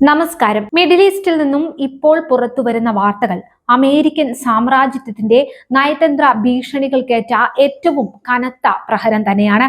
നമസ്കാരം. മിഡിൽ ഈസ്റ്റിൽ നിന്നും ഇപ്പോൾ പുറത്തു വരുന്ന വാർത്തകൾ അമേരിക്കൻ സാമ്രാജ്യത്വത്തിന്റെ നയതന്ത്ര ഭീഷണികൾക്കേറ്റ ഏറ്റവും കനത്ത പ്രഹരം തന്നെയാണ്.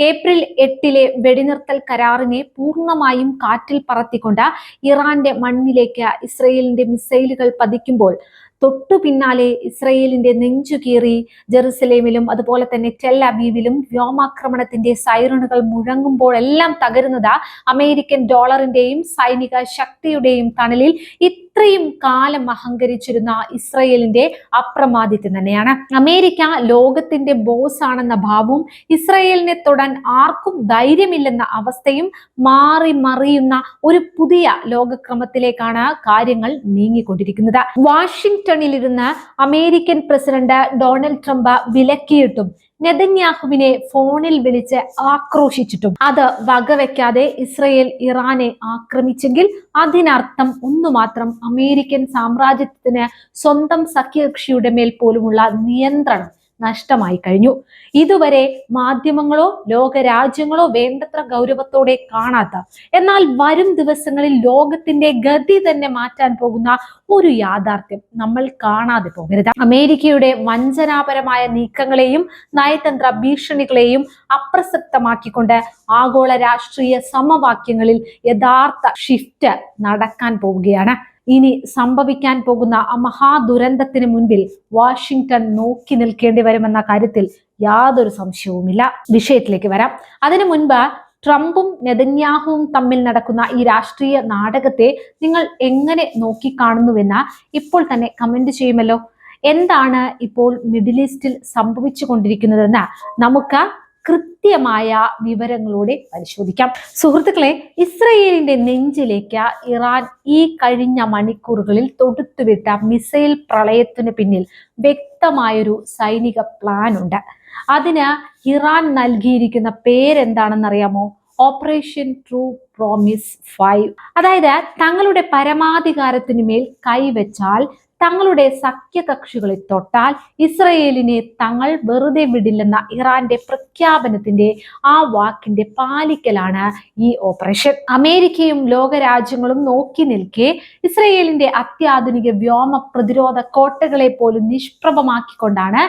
ഏപ്രിൽ 8 വെടിനിർത്തൽ കരാറിനെ പൂർണ്ണമായും കാറ്റിൽ പറത്തിക്കൊണ്ട് ഇറാന്റെ മണ്ണിലേക്ക് ഇസ്രയേലിന്റെ മിസൈലുകൾ പതിക്കുമ്പോൾ തൊട്ടു പിന്നാലെ ഇസ്രയേലിന്റെ നെഞ്ചുകീറി ജെറുസലേമിലും അതുപോലെ തന്നെ ടെൽ അവീവിലും വ്യോമാക്രമണത്തിന്റെ സൈറണുകൾ മുഴങ്ങുമ്പോൾ എല്ലാം തകരുന്നത് അമേരിക്കൻ ഡോളറിന്റെയും സൈനിക ശക്തിയുടെയും തണലിൽ ഇത്രയും കാലം അഹങ്കരിച്ചിരുന്ന ഇസ്രയേലിന്റെ അപ്രമാദിത്വം തന്നെയാണ്. അമേരിക്ക ലോകത്തിന്റെ ബോസ് ആണെന്ന ഭാവവും ഇസ്രയേലിനെ തൊടാൻ ആർക്കും ധൈര്യമില്ലെന്ന അവസ്ഥയും മാറി മറിയുന്ന ഒരു പുതിയ ലോകക്രമത്തിലേക്കാണ് കാര്യങ്ങൾ നീങ്ങിക്കൊണ്ടിരിക്കുന്നത്. വാഷിംഗ്ടണിലിരുന്ന് അമേരിക്കൻ പ്രസിഡന്റ് ഡൊണാൾഡ് ട്രംപ് വിലക്കിയിട്ടും നെതന്യാഹുവിനെ ഫോണിൽ വിളിച്ച് ആക്രോശിച്ചിട്ടും അത് വകവെക്കാതെ ഇസ്രയേൽ ഇറാനെ ആക്രമിച്ചെങ്കിൽ അതിനർത്ഥം ഒന്നു മാത്രം: അമേരിക്കൻ സാമ്രാജ്യത്തിന് സ്വന്തം സഖ്യകക്ഷിയുടെ മേൽ പോലുമുള്ള നിയന്ത്രണം നഷ്ടമായി കഴിഞ്ഞു. ഇതുവരെ മാധ്യമങ്ങളോ ലോകരാജ്യങ്ങളോ വേണ്ടത്ര ഗൗരവത്തോടെ കാണാത്ത, എന്നാൽ വരും ദിവസങ്ങളിൽ ലോകത്തിന്റെ ഗതി തന്നെ മാറ്റാൻ പോകുന്ന ഒരു യാഥാർത്ഥ്യം നമ്മൾ കാണാതെ പോകരുത്. അമേരിക്കയുടെ വഞ്ചനാപരമായ നീക്കങ്ങളെയും നയതന്ത്ര ഭീഷണികളെയും അപ്രസക്തമാക്കിക്കൊണ്ട് ആഗോള രാഷ്ട്രീയ സമവാക്യങ്ങളിൽ യഥാർത്ഥ ഷിഫ്റ്റ് നടക്കാൻ പോവുകയാണ്. ഇനി സംഭവിക്കാൻ പോകുന്ന ആ മഹാദുരന്തത്തിന് മുൻപിൽ വാഷിംഗ്ടൺ നോക്കി നിൽക്കേണ്ടി വരുമെന്ന കാര്യത്തിൽ യാതൊരു സംശയവുമില്ല. വിഷയത്തിലേക്ക് വരാം. അതിനു മുൻപ് ട്രംപും നെതന്യാഹുവും തമ്മിൽ നടക്കുന്ന ഈ രാഷ്ട്രീയ നാടകത്തെ നിങ്ങൾ എങ്ങനെ നോക്കിക്കാണുന്നുവെന്ന് ഇപ്പോൾ തന്നെ കമന്റ് ചെയ്യുമല്ലോ. എന്താണ് ഇപ്പോൾ മിഡിൽ ഈസ്റ്റിൽ സംഭവിച്ചു കൊണ്ടിരിക്കുന്നതെന്ന് നമുക്ക് കൃത്യമായ വിവരങ്ങളോടെ പരിശോധിക്കാം. സുഹൃത്തുക്കളെ, ഇസ്രയേലിന്റെ നെഞ്ചിലേക്ക് ഇറാൻ ഈ കഴിഞ്ഞ മണിക്കൂറുകളിൽ തൊടുത്തുവിട്ട മിസൈൽ പ്രളയത്തിന് പിന്നിൽ വ്യക്തമായൊരു സൈനിക പ്ലാൻ ഉണ്ട്. അതിന് ഇറാൻ നൽകിയിരിക്കുന്ന പേരെന്താണെന്നറിയാമോ? Operation true promise 5. അതായത് തങ്ങളുടെ പരമാധികാരത്തിനു മേൽ കൈവച്ചാൽ, തങ്ങളുടെ സഖ്യകക്ഷികളെ തൊട്ടാൽ ഇസ്രയേലിനെ തങ്ങൾ വെറുതെ വിടില്ലെന്ന ഇറാന്റെ പ്രഖ്യാപനത്തിന്റെ ആ വാക്കിന്റെ പാലിക്കലാണ് ഈ ഓപ്പറേഷൻ. അമേരിക്കയും ലോകരാജ്യങ്ങളും നോക്കി നിൽക്കെ ഇസ്രയേലിന്റെ അത്യാധുനിക വ്യോമ പ്രതിരോധ കോട്ടകളെ പോലും നിഷ്പ്രഭമാക്കിക്കൊണ്ടാണ്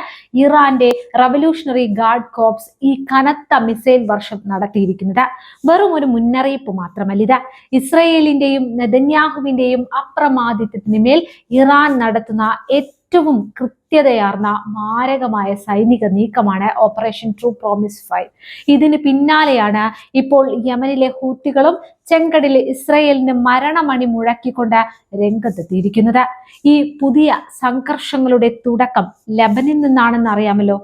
ഇറാന്റെ റവല്യൂഷണറി ഗാർഡ് കോർപ്സ് ഈ കനത്ത മിസൈൽ വർഷം നടത്തിയിരിക്കുന്നത്. വെറും ഒരു മുന്നറിയിപ്പ് മാത്രമല്ല ഇത്. ഇസ്രയേലിന്റെയും നെതന്യാഹുവിന്റെയും അപ്രമാദിത്വത്തിന് മേൽ ഇറാൻ നടത്തുന്ന ഏറ്റവും കൃത്യതയാർന്ന മാരകമായ സൈനിക നീക്കമാണ് ഓപ്പറേഷൻ ട്രൂ പ്രോമിസ് 5. ഇതിന് പിന്നാലെയാണ് ഇപ്പോൾ യമനിലെ ഹൂത്തികളും ചെങ്കടലിൽ ഇസ്രയേലിന് മരണമണി മുഴക്കിക്കൊണ്ട് രംഗത്തെത്തിയിരിക്കുന്നത്. ഈ പുതിയ സംഘർഷങ്ങളുടെ തുടക്കം ലെബനിൽ നിന്നാണെന്ന് അറിയാമല്ലോ.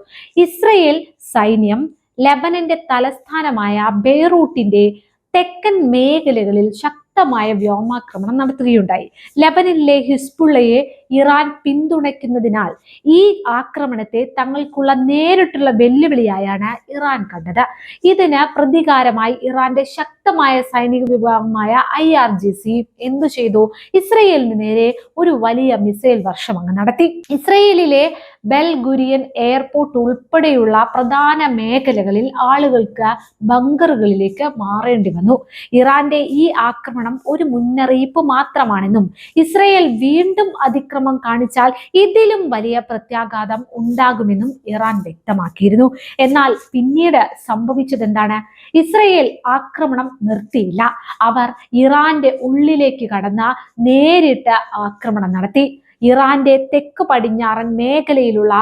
ഇസ്രയേൽ സൈന്യം ലെബനന്റെ തലസ്ഥാനമായ ബെയ്റൂട്ടിന്റെ തെക്കൻ മേഖലകളിൽ ശക്തമായ വ്യോമാക്രമണം നടത്തുകയുണ്ടായി. ലെബനനിലെ ഹിസ്ബുള്ളയെ ഇറാൻ പിന്തുണയ്ക്കുന്നതിനാൽ ഈ ആക്രമണത്തെ തങ്ങൾക്കുള്ള നേരിട്ടുള്ള വെല്ലുവിളിയായാണ് ഇറാൻ കണ്ടത്. ഇതിന് പ്രതികാരമായി ഇറാന്റെ ശക്തമായ സൈനിക വിഭാഗമായ IRGC എന്തു ചെയ്തു? ഇസ്രയേലിന് നേരെ ഒരു വലിയ മിസൈൽ വർഷം അങ്ങ് നടത്തി. ഇസ്രയേലിലെ ബെൽ ഗുരിയൻ എയർപോർട്ട് ഉൾപ്പെടെയുള്ള പ്രധാന മേഖലകളിൽ ആളുകൾക്ക് ബങ്കറുകളിലേക്ക് മാറേണ്ടി വന്നു. ഇറാന്റെ ഈ ആക്രമണം ഒരു മുന്നറിയിപ്പ് മാത്രമാണെന്നും ഇസ്രയേൽ വീണ്ടും അതിക്രമം കാണിച്ചാൽ ഇതിലും വലിയ പ്രത്യാഘാതം ഉണ്ടാകുമെന്നും ഇറാൻ വ്യക്തമാക്കിയിരുന്നു. എന്നാൽ പിന്നീട് സംഭവിച്ചത് എന്താണ്? ഇസ്രയേൽ ആക്രമണം നിർത്തിയില്ല. അവർ ഇറാന്റെ ഉള്ളിലേക്ക് കടന്ന് നേരിട്ട് ആക്രമണം നടത്തി. ഇറാന്റെ തെക്ക് പടിഞ്ഞാറൻ മേഖലയിലുള്ള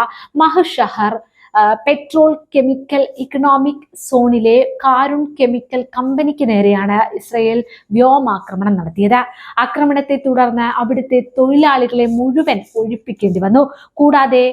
മഹ്ഷഹർ പെട്രോൾ കെമിക്കൽ ഇക്കണോമിക് സോണിലെ കാരുൺ കെമിക്കൽ കമ്പനിക്ക് നേരെയാണ് ഇസ്രയേൽ വ്യോമാക്രമണം നടത്തിയത്. ആക്രമണത്തെ തുടർന്ന് അവിടുത്തെ തൊഴിലാളികളെ മുഴുവൻ ഒഴിപ്പിക്കേണ്ടി വന്നു. കൂടാതെ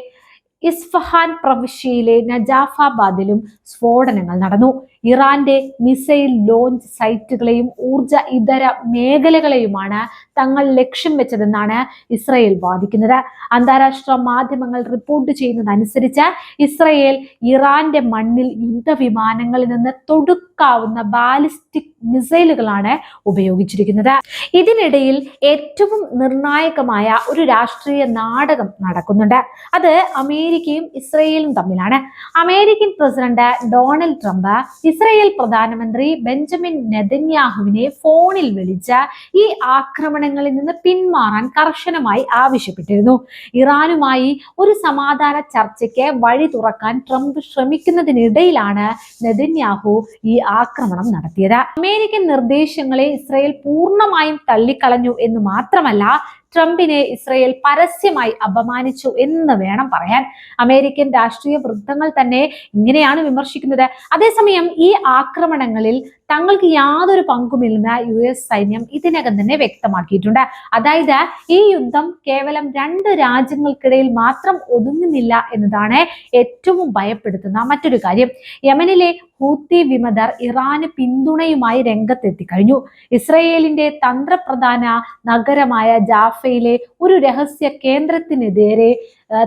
ഇസ്ഫഹാൻ പ്രവിശ്യയിലെ നജാഫാബാദിലും സ്ഫോടനങ്ങൾ നടന്നു. ഇറാന്റെ മിസൈൽ ലോഞ്ച് സൈറ്റുകളെയും ഊർജ ഇതര മേഖലകളെയുമാണ് തങ്ങൾ ലക്ഷ്യം വെച്ചതെന്നാണ് ഇസ്രയേൽ വാദിക്കുന്നത്. അന്താരാഷ്ട്ര മാധ്യമങ്ങൾ റിപ്പോർട്ട് ചെയ്യുന്നതനുസരിച്ച് ഇസ്രയേൽ ഇറാന്റെ മണ്ണിൽ യുദ്ധവിമാനങ്ങളിൽ നിന്ന് തൊടുക്കാവുന്ന ബാലിസ്റ്റിക് മിസൈലുകളാണ് ഉപയോഗിച്ചിരിക്കുന്നത്. ഇതിനിടയിൽ ഏറ്റവും നിർണായകമായ ഒരു രാഷ്ട്രീയ നാടകം നടക്കുന്നുണ്ട്. അത് അമേരിക്കയും ഇസ്രയേലും തമ്മിലാണ്. American president Donald Trump Israel പ്രധാനമന്ത്രി ബെഞ്ചമിൻ നെതന്യാഹുവിനെ ഫോണിൽ വിളിച്ച് ഈ ആക്രമണങ്ങളിൽ നിന്ന് പിന്മാറാൻ കർശനമായി ആവശ്യപ്പെട്ടിരുന്നു. ഇറാനുമായി ഒരു സമാധാന ചർച്ചയ്ക്ക് വഴി തുറക്കാൻ ട്രംപ് ശ്രമിക്കുന്നതിനിടയിലാണ് നെതന്യാഹു ഈ ആക്രമണം നടത്തിയത്. അമേരിക്കൻ നിർദ്ദേശങ്ങളെ ഇസ്രായേൽ പൂർണ്ണമായും തള്ളിക്കളഞ്ഞു എന്ന് മാത്രമല്ല, ട്രംപിനെ ഇസ്രായേൽ പരസ്യമായി അപമാനിച്ചു എന്ന് വേണം പറയാൻ. അമേരിക്കൻ രാഷ്ട്രീയ വൃത്തങ്ങൾ തന്നെ ഇങ്ങനെയാണ് വിമർശിക്കുന്നത്. അതേസമയം ഈ ആക്രമണങ്ങളിൽ തങ്ങൾക്ക് യാതൊരു പങ്കുമില്ലെന്ന് US സൈന്യം ഇതിനകം തന്നെ വ്യക്തമാക്കിയിട്ടുണ്ട്. അതായത് ഈ യുദ്ധം കേവലം 2 രാജ്യങ്ങൾക്കിടയിൽ മാത്രം ഒതുങ്ങുന്നില്ല എന്നതാണ് ഏറ്റവും ഭയപ്പെടുത്തുന്ന മറ്റൊരു കാര്യം. യമനിലെ ഹൂത്തി വിമതർ ഇറാന് പിന്തുണയുമായി രംഗത്തെത്തി കഴിഞ്ഞു. ഇസ്രയേലിന്റെ തന്ത്രപ്രധാന നഗരമായ ജാഫയിലെ ഒരു രഹസ്യ കേന്ദ്രത്തിനെതിരെ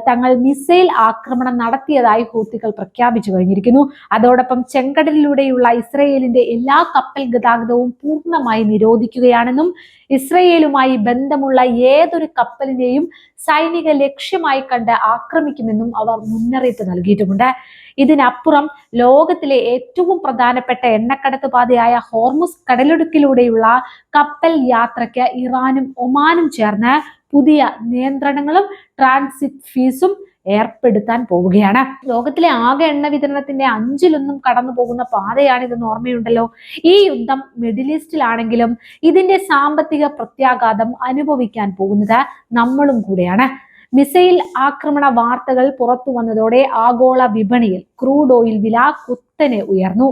തങ്ങൾ മിസൈൽ ആക്രമണം നടത്തിയതായി ഹൂത്തികൾ പ്രഖ്യാപിച്ചു കഴിഞ്ഞിരിക്കുന്നു. അതോടൊപ്പം ചെങ്കടലിലൂടെയുള്ള ഇസ്രയേലിന്റെ എല്ലാ കപ്പൽ ഗതാഗതവും പൂർണ്ണമായി നിരോധിക്കുകയാണെന്നും ഇസ്രയേലുമായി ബന്ധമുള്ള ഏതൊരു കപ്പലിനെയും സൈനിക ലക്ഷ്യമായി കണ്ട് ആക്രമിക്കുമെന്നും അവർ മുന്നറിയിപ്പ് നൽകിയിട്ടുമുണ്ട്. ഇതിനപ്പുറം ലോകത്തിലെ ഏറ്റവും പ്രധാനപ്പെട്ട എണ്ണക്കടത്ത് പാതയായ ഹോർമുസ് കടലിടുക്കിലൂടെയുള്ള കപ്പൽ യാത്രയ്ക്ക് ഇറാനും ഒമാനും ചേർന്ന് പുതിയ നിയന്ത്രണങ്ങളും ട്രാൻസിറ്റ് ഫീസും ഏർപ്പെടുത്താൻ പോവുകയാണ്. ലോകത്തിലെ ആകെ എണ്ണ വിതരണത്തിന്റെ 1/5 കടന്നു പോകുന്ന പാതയാണിതെന്ന് ഓർമ്മയുണ്ടല്ലോ. ഈ യുദ്ധം മിഡിൽ ഈസ്റ്റിലാണെങ്കിലും ഇതിന്റെ സാമ്പത്തിക പ്രത്യാഘാതം അനുഭവിക്കാൻ പോകുന്നത് നമ്മളും കൂടെയാണ്. മിസൈൽ ആക്രമണ വാർത്തകൾ പുറത്തു വന്നതോടെ ആഗോള വിപണിയിൽ ക്രൂഡ് ഓയിൽ വില കുത്തനെ ഉയർന്നു.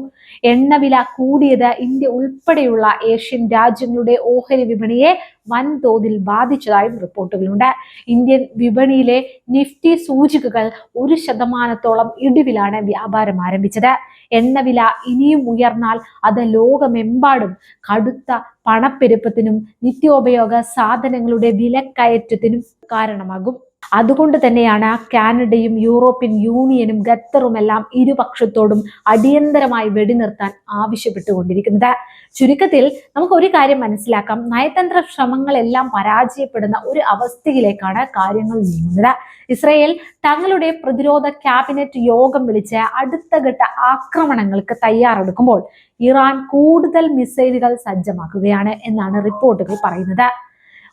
എണ്ണവില കൂടിയത് ഇന്ത്യ ഉൾപ്പെടെയുള്ള ഏഷ്യൻ രാജ്യങ്ങളുടെ ഓഹരി വിപണിയെ വൻതോതിൽ ബാധിച്ചതായും റിപ്പോർട്ടുകളുണ്ട്. ഇന്ത്യൻ വിപണിയിലെ നിഫ്റ്റി സൂചികകൾ 1% ഇടിവിലാണ് വ്യാപാരം ആരംഭിച്ചത്. എണ്ണവില ഇനിയും ഉയർന്നാൽ അത് ലോകമെമ്പാടും കടുത്ത പണപ്പെരുപ്പത്തിനും നിത്യോപയോഗ സാധനങ്ങളുടെ വിലക്കയറ്റത്തിനും കാരണമാകും. അതുകൊണ്ട് തന്നെയാണ് കാനഡയും യൂറോപ്യൻ യൂണിയനും ഖത്തറുമെല്ലാം ഇരുപക്ഷത്തോടും അടിയന്തരമായി വെടിനിർത്താൻ ആവശ്യപ്പെട്ടുകൊണ്ടിരിക്കുന്നത്. ചുരുക്കത്തിൽ നമുക്ക് ഒരു കാര്യം മനസ്സിലാക്കാം, നയതന്ത്ര ശ്രമങ്ങളെല്ലാം പരാജയപ്പെടുന്ന ഒരു അവസ്ഥയിലേക്കാണ് കാര്യങ്ങൾ നീങ്ങുന്നത്. ഇസ്രായേൽ തങ്ങളുടെ പ്രതിരോധ ക്യാബിനറ്റ് യോഗം വിളിച്ച് അടുത്ത ഘട്ട ആക്രമണങ്ങൾക്ക് തയ്യാറെടുക്കുമ്പോൾ ഇറാൻ കൂടുതൽ മിസൈലുകൾ സജ്ജമാക്കുകയാണ് എന്നാണ് റിപ്പോർട്ടുകൾ പറയുന്നത്.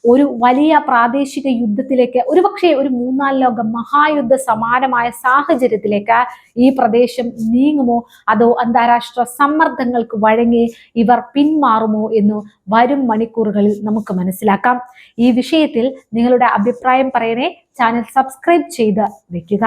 ഒരു വലിയ പ്രാദേശിക യുദ്ധത്തിലേക്ക്, ഒരുപക്ഷെ ഒരു 3-4 ലോക മഹായുദ്ധ സമാനമായ സാഹചര്യത്തിലേക്ക് ഈ പ്രദേശം നീങ്ങുമോ, അതോ അന്താരാഷ്ട്ര സമ്മർദ്ദങ്ങൾക്ക് വഴങ്ങി ഇവർ പിന്മാറുമോ എന്ന് വരും മണിക്കൂറുകളിൽ നമുക്ക് മനസ്സിലാക്കാം. ഈ വിഷയത്തിൽ നിങ്ങളുടെ അഭിപ്രായം പറയണേ. ചാനൽ സബ്സ്ക്രൈബ് ചെയ്ത് വെക്കുക.